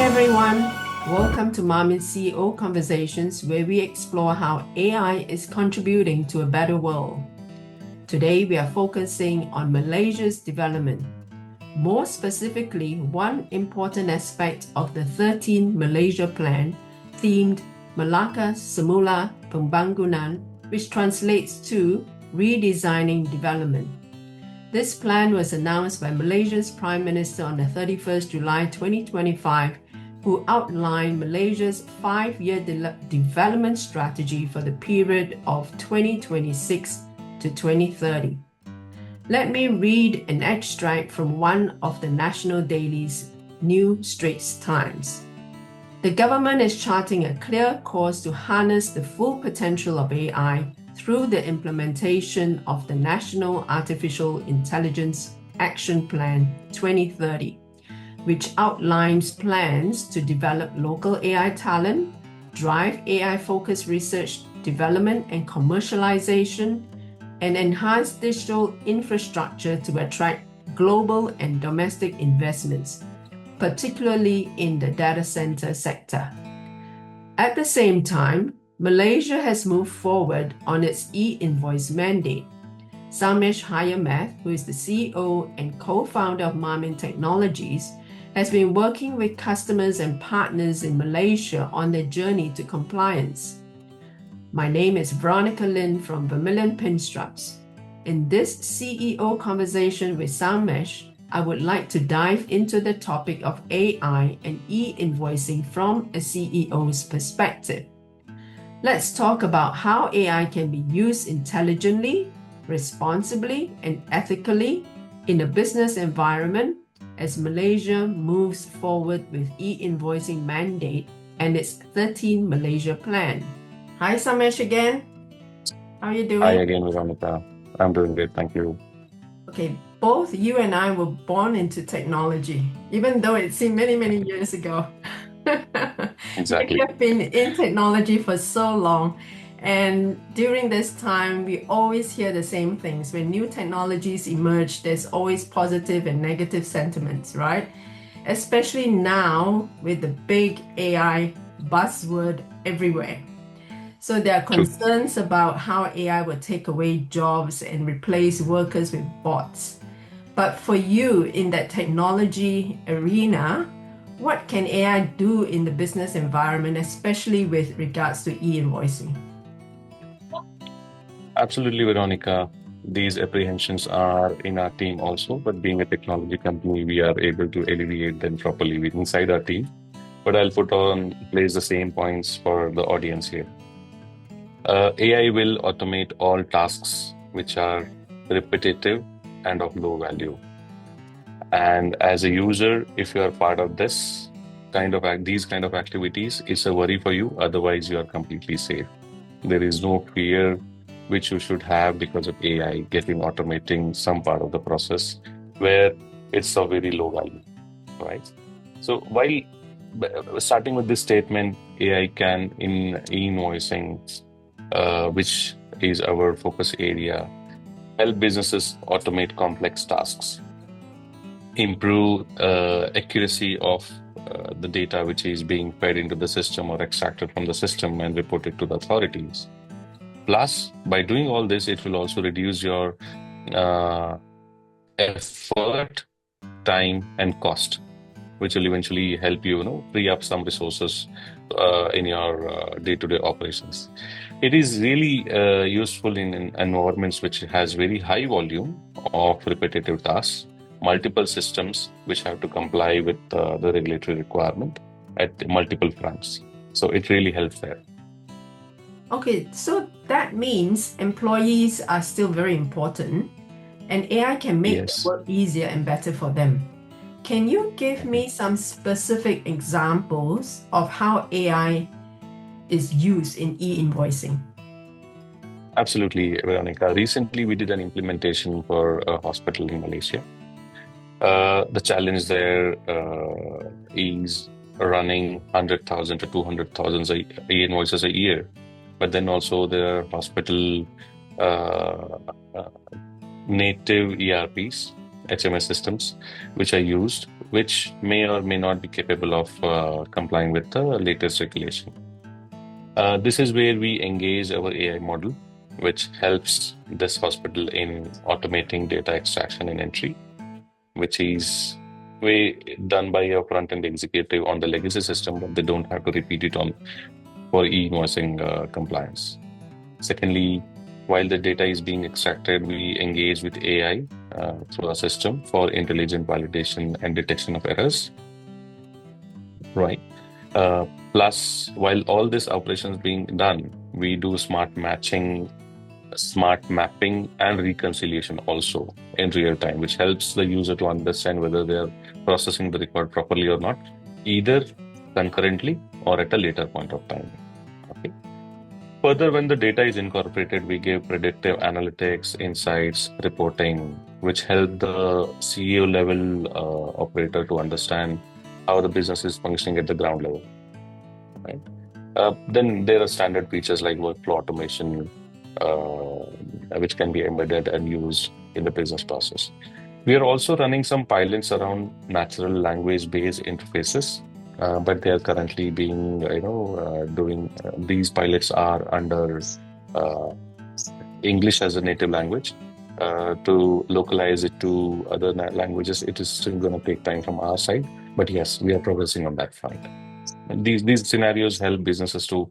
everyone. Welcome to Marmin CEO Conversations, where we explore how AI is contributing to a better world. Today, we are focusing on Malaysia's development. More specifically, one important aspect of the 13 Malaysia Plan, themed Melaka Semula Pembangunan, which translates to Redesigning Development. This plan was announced by Malaysia's Prime Minister on the 31st July 2025, who outlined Malaysia's 5-year development strategy for the period of 2026 to 2030. Let me read an extract from one of the national dailies, New Straits Times. The government is charting a clear course to harness the full potential of AI through the implementation of the National Artificial Intelligence Action Plan 2030, which outlines plans to develop local AI talent, drive AI-focused research, development and commercialization, and enhance digital infrastructure to attract global and domestic investments, particularly in the data center sector. At the same time, Malaysia has moved forward on its e-invoice mandate. Sangmesh Hiremath, who is the CEO and co-founder of Marmin Technologies, has been working with customers and partners in Malaysia on their journey to compliance. My name is Veronica Lind from Vermilion Pinstripes. In this CEO conversation with Sangmesh, I would like to dive into the topic of AI and e-invoicing from a CEO's perspective. Let's talk about how AI can be used intelligently, responsibly, and ethically in a business environment as Malaysia moves forward with e-invoicing mandate and its 13 Malaysia Plan. Hi, Sangmesh again. How are you doing? Hi again, Veronica. I'm doing great, thank you. Okay, both you and I were born into technology, even though it seemed many, many years ago. Exactly. We have been in technology for so long, and during this time, we always hear the same things. When new technologies emerge, there's always positive and negative sentiments, right? Especially now with the big AI buzzword everywhere. So there are concerns about how AI will take away jobs and replace workers with bots. But for you in that technology arena, what can AI do in the business environment, especially with regards to e-invoicing? Absolutely, Veronica. These apprehensions are in our team also, but being a technology company, we are able to alleviate them properly inside our team. But I'll put on place the same points for the audience here. AI will automate all tasks which are repetitive and of low value. And as a user, if you are part of these kind of activities, it's a worry for you. Otherwise, you are completely safe. There is no fear which you should have because of AI automating some part of the process where it's of very low value, right? So while starting with this statement, AI can in e-invoicing, which is our focus area, help businesses automate complex tasks, improve accuracy of the data which is being fed into the system or extracted from the system and reported to the authorities. Plus, by doing all this, it will also reduce your effort, time, and cost, which will eventually help you, free up some resources in your day-to-day operations. It is really useful in environments which has very high volume of repetitive tasks, multiple systems which have to comply with the regulatory requirement at multiple fronts. So it really helps there. Okay, so that means employees are still very important, and AI can make Yes. work easier and better for them. Can you give me some specific examples of how AI is used in e-invoicing? Absolutely, Veronica. Recently, we did an implementation for a hospital in Malaysia. The challenge there is running 100,000 to 200,000 e-invoices a year. But then also there are hospital native ERPs HMS systems which are used, which may or may not be capable of complying with the latest regulation. This is where we engage our AI model, which helps this hospital in automating data extraction and entry, which is way done by a front-end executive on the legacy system, but they don't have to repeat it on for e-invoicing compliance. Secondly, while the data is being extracted, we engage with AI through a system for intelligent validation and detection of errors, right? Plus, while all this operations being done, we do smart matching, smart mapping, and reconciliation also in real time, which helps the user to understand whether they are processing the record properly or not, either concurrently or at a later point of time. Okay. Further, when the data is incorporated, we give predictive analytics, insights, reporting, which help the CEO level operator to understand how the business is functioning at the ground level. Right? Then there are standard features like workflow automation, which can be embedded and used in the business process. We are also running some pilots around natural language-based interfaces, but they are currently being, doing these pilots are under English as a native language. To localize it to other languages, it is still going to take time from our side. But yes, we are progressing on that front. These scenarios help businesses to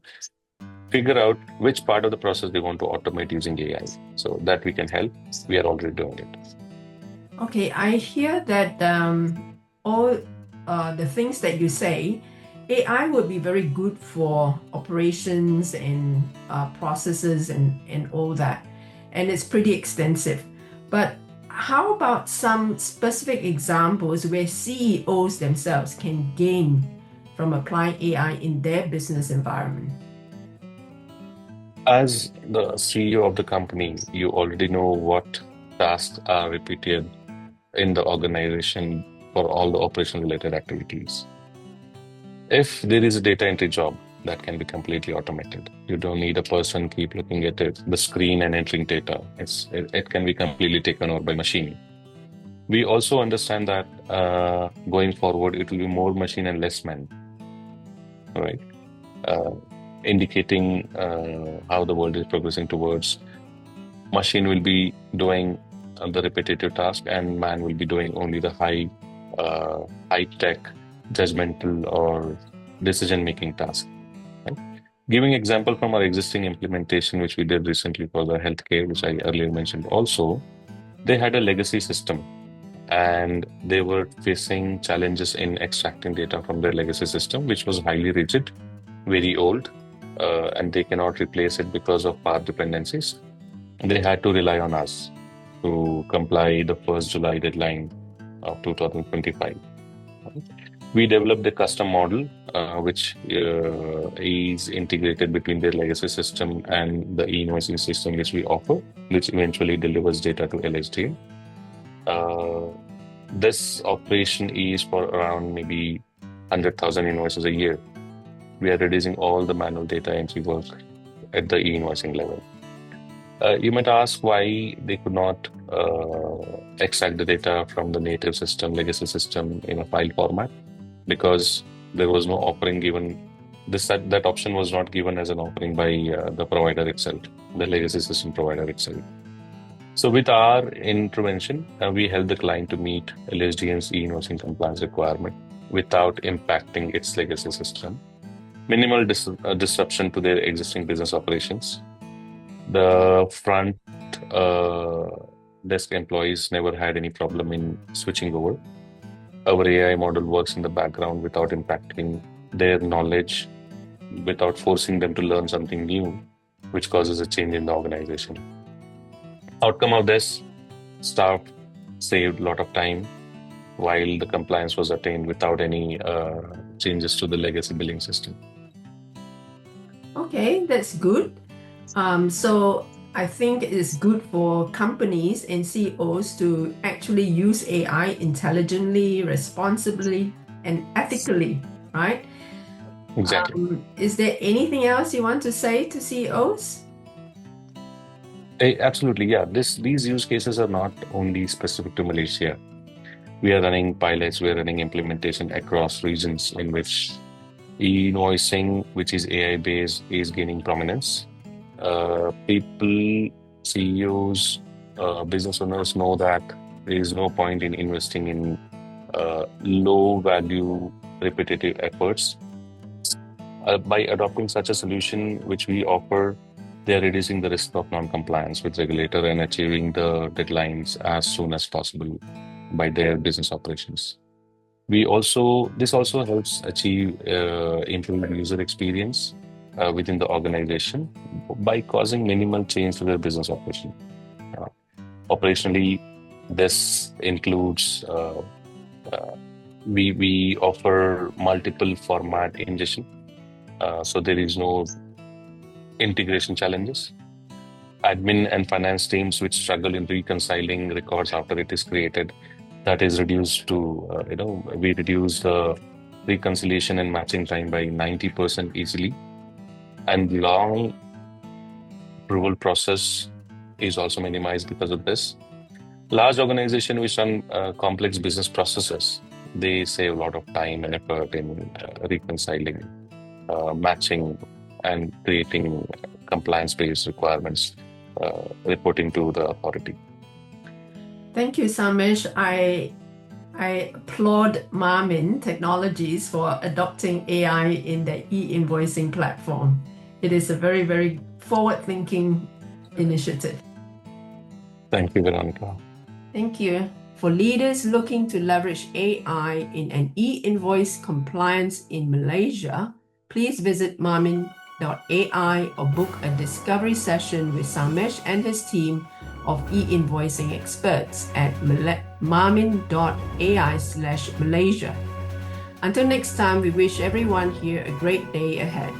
figure out which part of the process they want to automate using AI. So that we can help. We are already doing it. Okay, I hear that all the things that you say, AI would be very good for operations and processes and all that. And it's pretty extensive. But how about some specific examples where CEOs themselves can gain from applying AI in their business environment? As the CEO of the company, you already know what tasks are repeated in the organization for all the operation related activities. If there is a data entry job, that can be completely automated. You don't need a person keep looking at it, the screen and entering data. It can be completely taken over by machine. We also understand that going forward, it will be more machine and less man, right? Indicating how the world is progressing towards machine will be doing the repetitive task and man will be doing only the high tech judgmental or decision making task. Right? Giving example from our existing implementation, which we did recently for the healthcare, which I earlier mentioned also, they had a legacy system and they were facing challenges in extracting data from their legacy system, which was highly rigid, very old, and they cannot replace it because of path dependencies. They had to rely on us to comply the 1st July deadline of 2025. We developed a custom model, which is integrated between their legacy system and the e-invoicing system which we offer, which eventually delivers data to LHDA. This operation is for around maybe 100,000 invoices a year. We are reducing all the manual data entry work at the e-invoicing level. You might ask why they could not extract the data from the native system, legacy system in a file format, because there was no offering given. That option was not given as an offering by the provider itself, the legacy system provider itself. So with our intervention, we help the client to meet LSDN's e-invoicing compliance requirement without impacting its legacy system. Minimal disruption to their existing business operations. The front desk employees never had any problem in switching over. Our AI model works in the background without impacting their knowledge, without forcing them to learn something new, which causes a change in the organization. Outcome of this, staff saved a lot of time while the compliance was attained without any changes to the legacy billing system. Okay, that's good. So I think it is good for companies and CEOs to actually use AI intelligently, responsibly, and ethically, right? Exactly. Is there anything else you want to say to CEOs? Absolutely, yeah. These use cases are not only specific to Malaysia. We are running pilots, we are running implementation across regions in which e-invoicing, which is AI-based, is gaining prominence. People, CEOs, business owners know that there is no point in investing in low-value, repetitive efforts. By adopting such a solution, which we offer, they are reducing the risk of non-compliance with regulator and achieving the deadlines as soon as possible by their business operations. This also helps achieve improved user experience within the organization by causing minimal change to their business operation. Uh, Operationally, this includes we offer multiple format ingestion, so there is no integration challenges. Admin and finance teams which struggle in reconciling records after it is created, that is reduced to, we reduce the reconciliation and matching time by 90% easily. And long approval process is also minimized because of this. Large organization which run complex business processes, they save a lot of time and effort in reconciling, matching, and creating compliance-based requirements, reporting to the authority. Thank you, Sangmesh. I applaud Marmin Technologies for adopting AI in their e-invoicing platform. It is a very, very forward-thinking initiative. Thank you, Veronica. Thank you. For leaders looking to leverage AI in an e-invoice compliance in Malaysia, please visit marmin.ai or book a discovery session with Sangmesh and his team of e-invoicing experts at marmin.ai/Malaysia. Until next time, we wish everyone here a great day ahead.